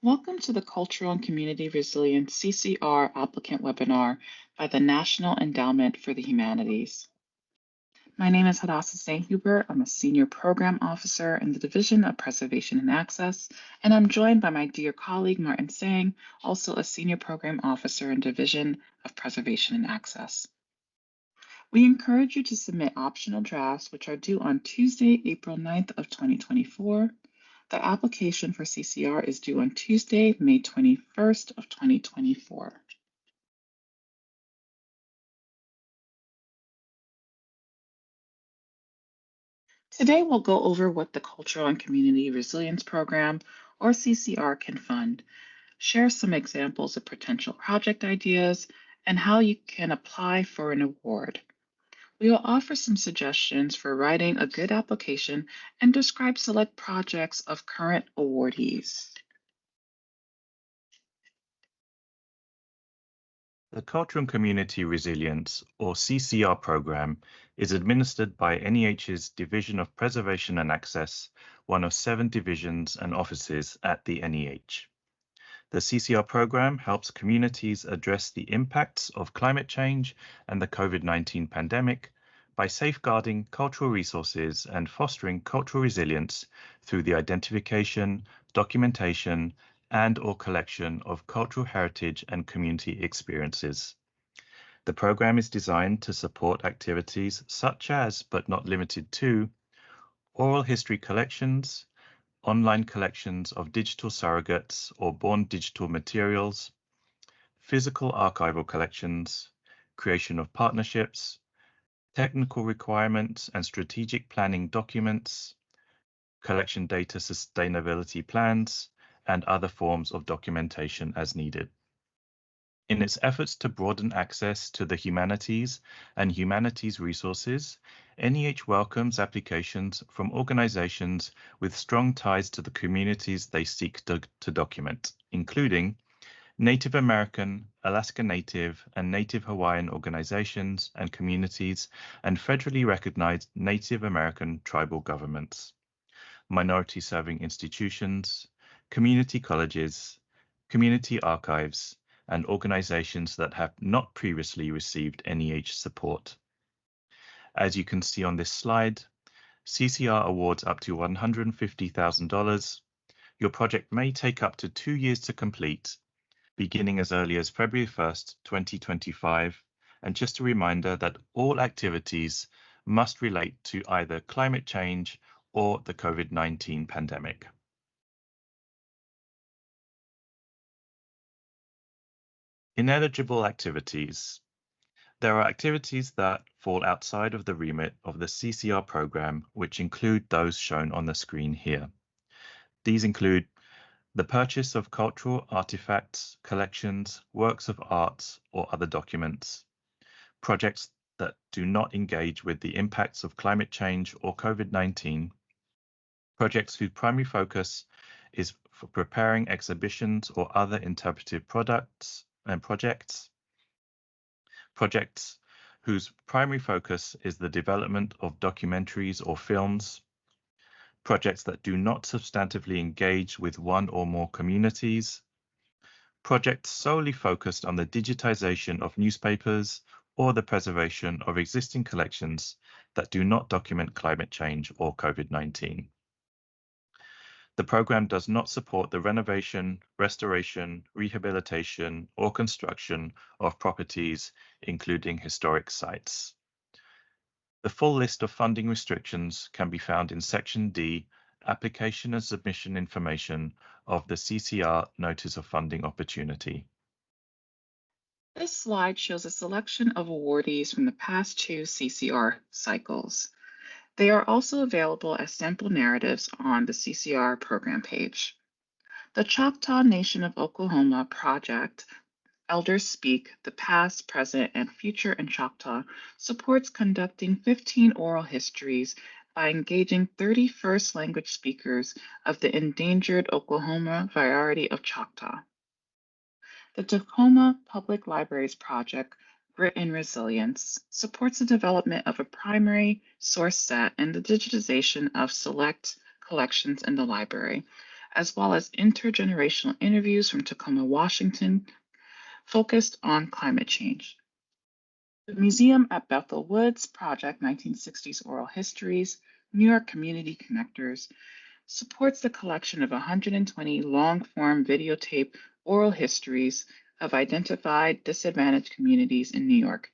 Welcome to the Cultural and Community Resilience CCR applicant webinar by the National Endowment for the Humanities. My name is Hadassah St. Hubert. I'm a Senior Program Officer in the Division of Preservation and Access, and I'm joined by my dear colleague Martin Sang, also a Senior Program Officer in Division of Preservation and Access. We encourage you to submit optional drafts, which are due on Tuesday, April 9th of 2024. The application for CCR is due on Tuesday, May 21st of 2024. Today, we'll go over what the Cultural and Community Resilience Program, or CCR, can fund, share some examples of potential project ideas, and how you can apply for an award. We will offer some suggestions for writing a good application and describe select projects of current awardees. The Cultural and Community Resilience, or CCR program, is administered by NEH's Division of Preservation and Access, one of 7 divisions and offices at the NEH. The CCR program helps communities address the impacts of climate change and the COVID-19 pandemic by safeguarding cultural resources and fostering cultural resilience through the identification, documentation, and/or collection of cultural heritage and community experiences. The program is designed to support activities such as, but not limited to, oral history collections, online collections of digital surrogates or born digital materials, physical archival collections, creation of partnerships, technical requirements and strategic planning documents, collection data sustainability plans, and other forms of documentation as needed. In its efforts to broaden access to the humanities and humanities resources, NEH welcomes applications from organizations with strong ties to the communities they seek to document, including Native American, Alaska Native, and Native Hawaiian organizations and communities, and federally recognized Native American tribal governments, minority-serving institutions, community colleges, community archives, and organizations that have not previously received NEH support. As you can see on this slide, CCR awards up to $150,000. Your project may take up to 2 years to complete, beginning as early as February 1st, 2025. And just a reminder that all activities must relate to either climate change or the COVID-19 pandemic. Ineligible activities. There are activities that fall outside of the remit of the CCR program, which include those shown on the screen here. These include the purchase of cultural artifacts, collections, works of art, or other documents, projects that do not engage with the impacts of climate change or COVID-19, projects whose primary focus is for preparing exhibitions or other interpretive products and projects whose primary focus is the development of documentaries or films, projects that do not substantively engage with one or more communities, projects solely focused on the digitization of newspapers or the preservation of existing collections that do not document climate change or COVID-19. The program does not support the renovation, restoration, rehabilitation, or construction of properties, including historic sites. The full list of funding restrictions can be found in Section D, Application and Submission Information of the CCR Notice of Funding Opportunity. This slide shows a selection of awardees from the past 2 CCR cycles. They are also available as sample narratives on the CCR program page. The Choctaw Nation of Oklahoma project, Elders Speak, the Past, Present, and Future in Choctaw, supports conducting 15 oral histories by engaging 30 first language speakers of the endangered Oklahoma variety of Choctaw. The Tacoma Public Libraries project, Grit and Resilience, supports the development of a primary source set and the digitization of select collections in the library, as well as intergenerational interviews from Tacoma, Washington, focused on climate change. The Museum at Bethel Woods Project 1960s Oral Histories, New York Community Connectors, supports the collection of 120 long-form videotape oral histories of identified disadvantaged communities in New York,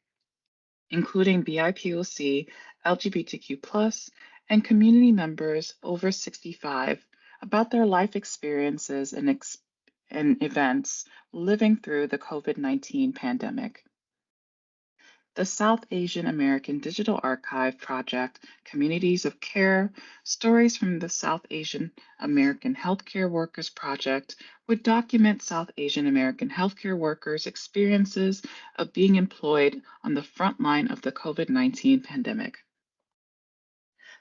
including BIPOC, LGBTQ+, and community members over 65 about their life experiences and events living through the COVID-19 pandemic. The South Asian American Digital Archive Project, Communities of Care, Stories from the South Asian American Healthcare Workers Project would document South Asian American healthcare workers' experiences of being employed on the front line of the COVID-19 pandemic.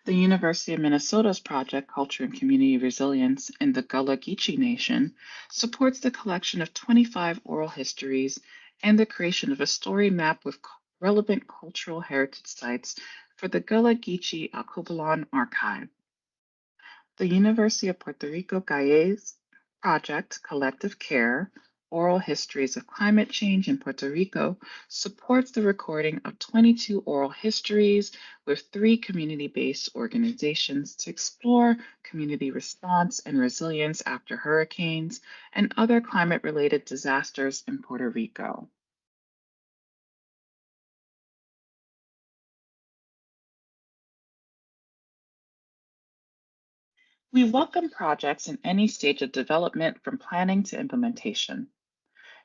The University of Minnesota's project, Culture and Community Resilience in the Gullah Geechee Nation, supports the collection of 25 oral histories and the creation of a story map with relevant cultural heritage sites for the Gullah Geechee Alkebulan Archive. The University of Puerto Rico Calles project, Collective Care, Oral Histories of Climate Change in Puerto Rico, supports the recording of 22 oral histories with 3 community-based organizations to explore community response and resilience after hurricanes and other climate-related disasters in Puerto Rico. We welcome projects in any stage of development from planning to implementation.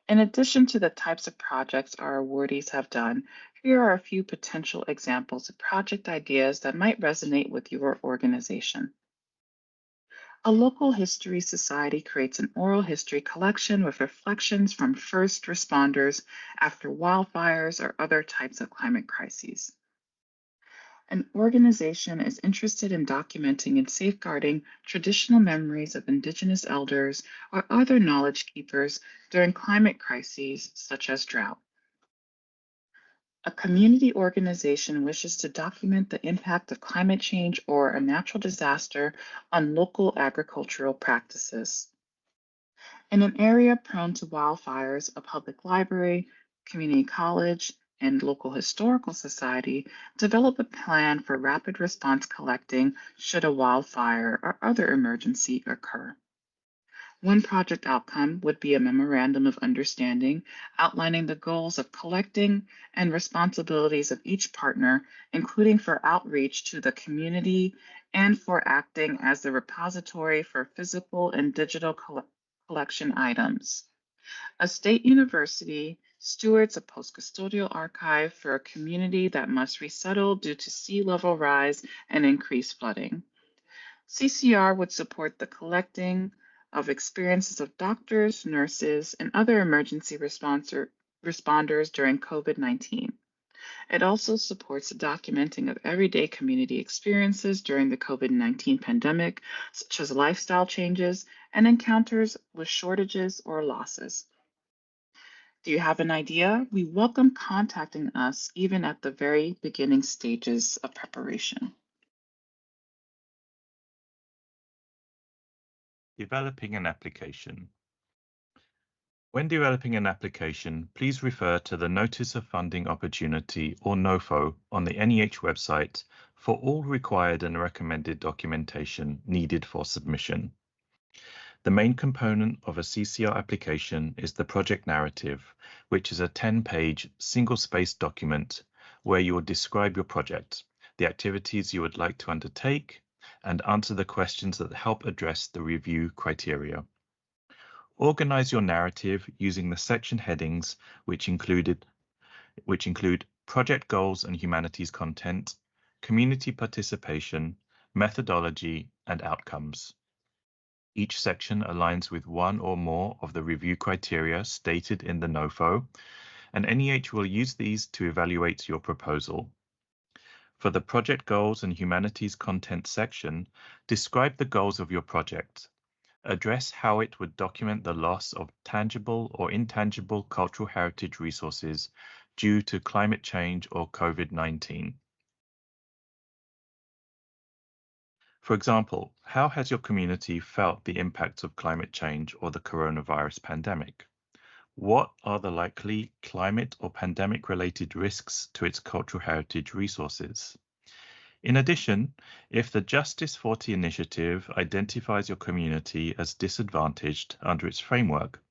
In addition to the types of projects our awardees have done, here are a few potential examples of project ideas that might resonate with your organization. A local history society creates an oral history collection with reflections from first responders after wildfires or other types of climate crises. An organization is interested in documenting and safeguarding traditional memories of Indigenous elders or other knowledge keepers during climate crises such as drought. A community organization wishes to document the impact of climate change or a natural disaster on local agricultural practices. In an area prone to wildfires, a public library, community college, and local historical society develop a plan for rapid response collecting should a wildfire or other emergency occur. One project outcome would be a memorandum of understanding outlining the goals of collecting and responsibilities of each partner, including for outreach to the community and for acting as the repository for physical and digital collection items. A state university stewards a post-custodial archive for a community that must resettle due to sea level rise and increased flooding. CCR would support the collecting of experiences of doctors, nurses, and other emergency responders during COVID-19. It also supports the documenting of everyday community experiences during the COVID-19 pandemic, such as lifestyle changes and encounters with shortages or losses. Do you have an idea? We welcome contacting us even at the very beginning stages of preparation. Developing an application. When developing an application, please refer to the Notice of Funding Opportunity, or NOFO, on the NEH website for all required and recommended documentation needed for submission. The main component of a CCR application is the project narrative, which is a 10-page, single-spaced document where you will describe your project, the activities you would like to undertake, and answer the questions that help address the review criteria. Organize your narrative using the section headings, which include project goals and humanities content, community participation, methodology, and outcomes. Each section aligns with one or more of the review criteria stated in the NOFO, and NEH will use these to evaluate your proposal. For the project goals and humanities content section, describe the goals of your project. Address how it would document the loss of tangible or intangible cultural heritage resources due to climate change or COVID-19. For example, how has your community felt the impact of climate change or the coronavirus pandemic? What are the likely climate or pandemic-related risks to its cultural heritage resources? In addition, if the Justice 40 initiative identifies your community as disadvantaged under its framework,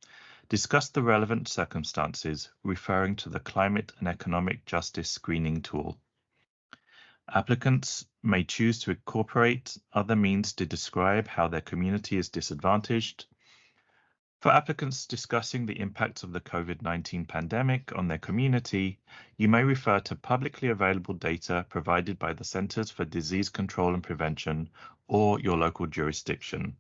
discuss the relevant circumstances referring to the Climate and Economic Justice Screening Tool. Applicants may choose to incorporate other means to describe how their community is disadvantaged. For applicants discussing the impact of the COVID-19 pandemic on their community, you may refer to publicly available data provided by the Centers for Disease Control and Prevention or your local jurisdiction.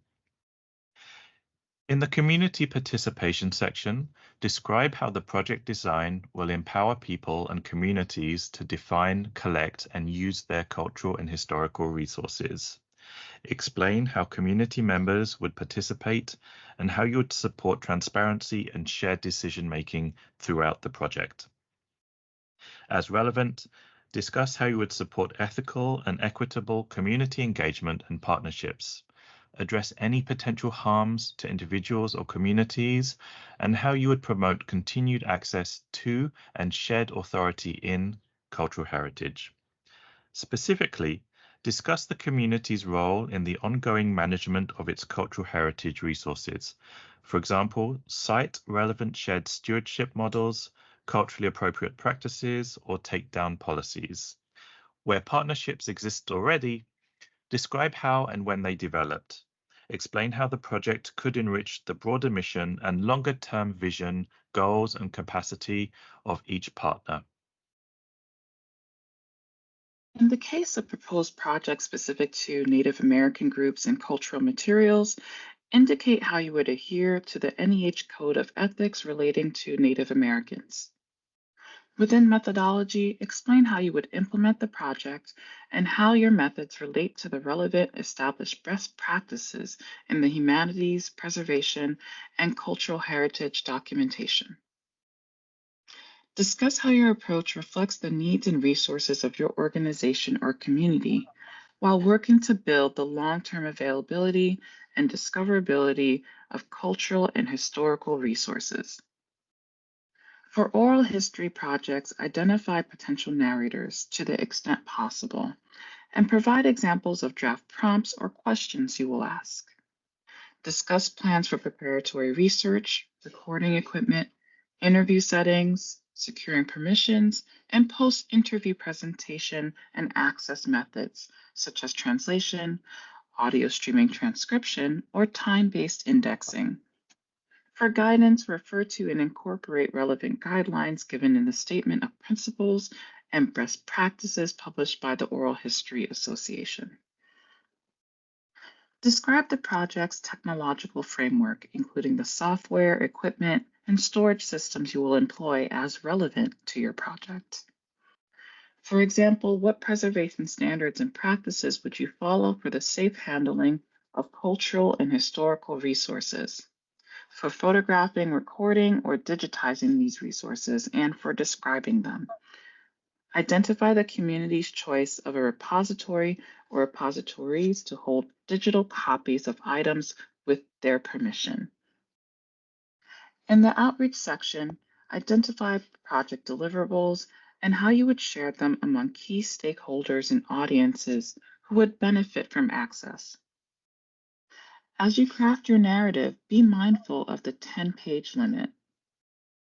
In the community participation section, describe how the project design will empower people and communities to define, collect, and use their cultural and historical resources. Explain how community members would participate and how you would support transparency and shared decision-making throughout the project. As relevant, discuss how you would support ethical and equitable community engagement and partnerships. Address any potential harms to individuals or communities, and how you would promote continued access to and shared authority in cultural heritage. Specifically, discuss the community's role in the ongoing management of its cultural heritage resources. For example, cite relevant shared stewardship models, culturally appropriate practices, or take-down policies. Where partnerships exist already, describe how and when they developed. Explain how the project could enrich the broader mission and longer-term vision, goals, and capacity of each partner. In the case of proposed projects specific to Native American groups and cultural materials, indicate how you would adhere to the NEH Code of Ethics relating to Native Americans. Within methodology, explain how you would implement the project and how your methods relate to the relevant established best practices in the humanities, preservation, and cultural heritage documentation. Discuss how your approach reflects the needs and resources of your organization or community while working to build the long-term availability and discoverability of cultural and historical resources. For oral history projects, identify potential narrators to the extent possible and provide examples of draft prompts or questions you will ask. Discuss plans for preparatory research, recording equipment, interview settings, securing permissions, and post-interview presentation and access methods, such as translation, audio streaming transcription, or time-based indexing. For guidance, refer to and incorporate relevant guidelines given in the Statement of Principles and Best Practices published by the Oral History Association. Describe the project's technological framework, including the software, equipment, and storage systems you will employ as relevant to your project. For example, what preservation standards and practices would you follow for the safe handling of cultural and historical resources, for photographing, recording, or digitizing these resources, and for describing them? Identify the community's choice of a repository or repositories to hold digital copies of items with their permission. In the outreach section, identify project deliverables and how you would share them among key stakeholders and audiences who would benefit from access. As you craft your narrative, be mindful of the 10-page limit.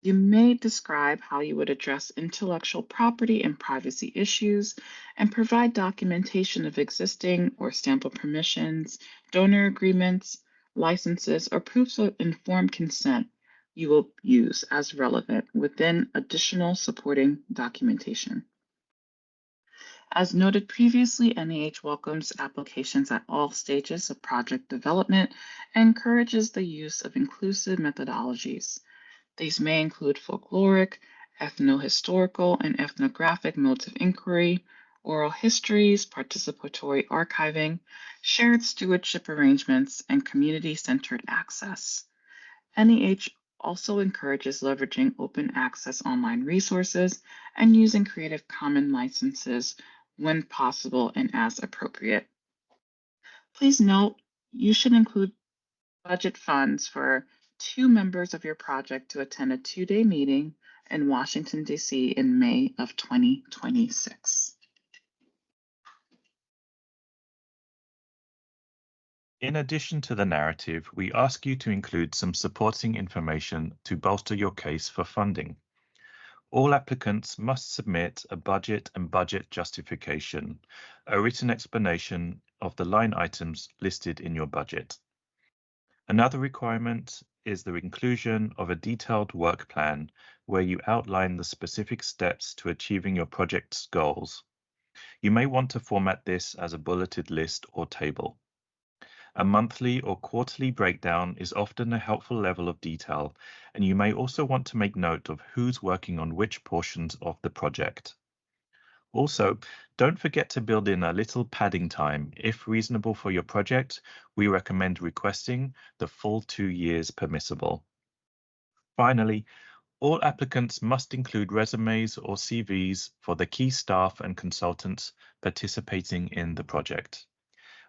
You may describe how you would address intellectual property and privacy issues and provide documentation of existing or sample permissions, donor agreements, licenses, or proofs of informed consent you will use as relevant within additional supporting documentation. As noted previously, NEH welcomes applications at all stages of project development and encourages the use of inclusive methodologies. These may include folkloric, ethnohistorical, and ethnographic modes of inquiry, oral histories, participatory archiving, shared stewardship arrangements, and community-centered access. NEH also encourages leveraging open access online resources and using Creative Commons licenses when possible and as appropriate. Please note, you should include budget funds for 2 members of your project to attend a 2-day meeting in Washington, D.C. in May of 2026. In addition to the narrative, we ask you to include some supporting information to bolster your case for funding. All applicants must submit a budget and budget justification, a written explanation of the line items listed in your budget. Another requirement is the inclusion of a detailed work plan where you outline the specific steps to achieving your project's goals. You may want to format this as a bulleted list or table. A monthly or quarterly breakdown is often a helpful level of detail, and you may also want to make note of who's working on which portions of the project. Also, don't forget to build in a little padding time. If reasonable for your project, we recommend requesting the full 2 years permissible. Finally, all applicants must include resumes or CVs for the key staff and consultants participating in the project.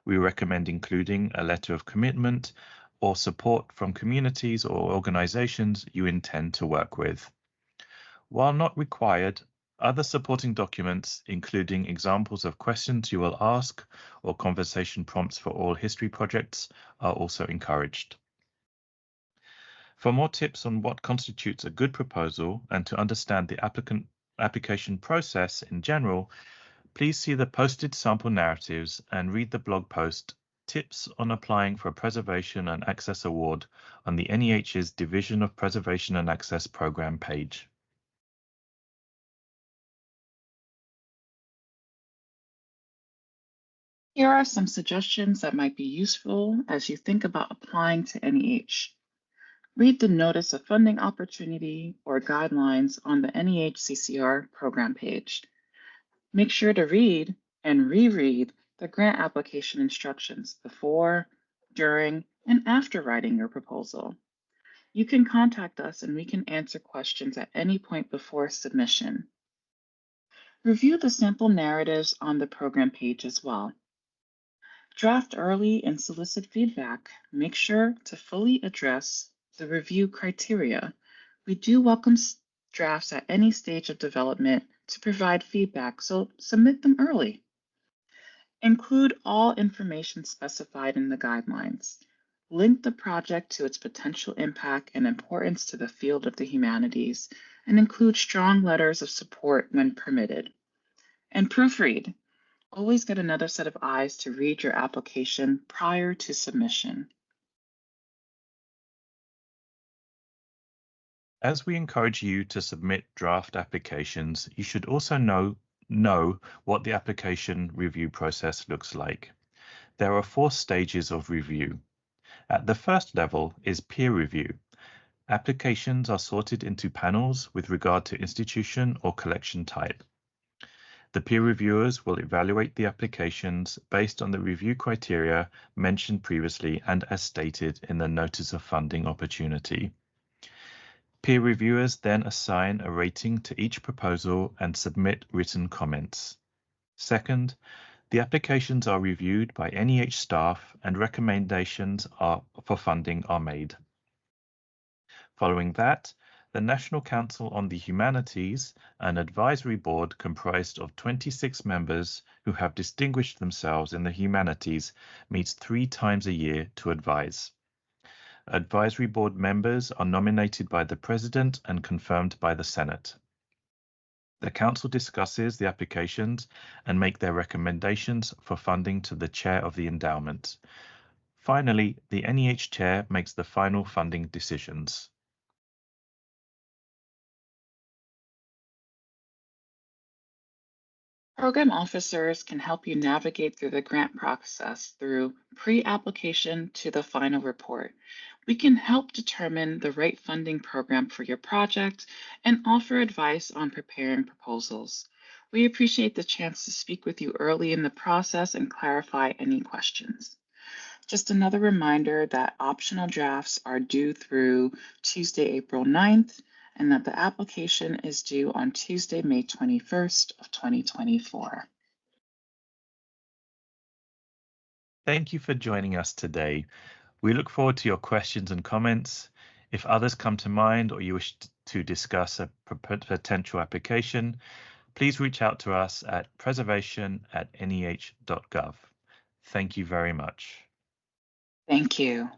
We recommend including a letter of commitment or support from communities or organizations you intend to work with. While not required, other supporting documents, including examples of questions you will ask or conversation prompts for all history projects, are also encouraged. For more tips on what constitutes a good proposal and to understand the application process in general, please see the posted sample narratives and read the blog post Tips on Applying for a Preservation and Access Award on the NEH's Division of Preservation and Access program page. Here are some suggestions that might be useful as you think about applying to NEH. Read the Notice of Funding Opportunity or Guidelines on the NEH CCR program page. Make sure to read and reread the grant application instructions before, during, and after writing your proposal. You can contact us and we can answer questions at any point before submission. Review the sample narratives on the program page as well. Draft early and solicit feedback. Make sure to fully address the review criteria. We do welcome drafts at any stage of development to provide feedback, so submit them early. Include all information specified in the guidelines. Link the project to its potential impact and importance to the field of the humanities, and include strong letters of support when permitted. And proofread. Always get another set of eyes to read your application prior to submission. As we encourage you to submit draft applications, you should also know what the application review process looks like. There are 4 stages of review. At the first level is peer review. Applications are sorted into panels with regard to institution or collection type. The peer reviewers will evaluate the applications based on the review criteria mentioned previously and as stated in the Notice of Funding Opportunity. Peer reviewers then assign a rating to each proposal and submit written comments. Second, the applications are reviewed by NEH staff and recommendations for funding are made. Following that, the National Council on the Humanities, an advisory board comprised of 26 members who have distinguished themselves in the humanities, meets 3 times a year to advise. Advisory board members are nominated by the President and confirmed by the Senate. The Council discusses the applications and make their recommendations for funding to the Chair of the Endowment. Finally, the NEH Chair makes the final funding decisions. Program officers can help you navigate through the grant process through pre-application to the final report. We can help determine the right funding program for your project and offer advice on preparing proposals. We appreciate the chance to speak with you early in the process and clarify any questions. Just another reminder that optional drafts are due through Tuesday, April 9th, and that the application is due on Tuesday, May 21st of 2024. Thank you for joining us today. We look forward to your questions and comments. If others come to mind or you wish to discuss a potential application, please reach out to us at preservation@neh.gov. Thank you very much. Thank you.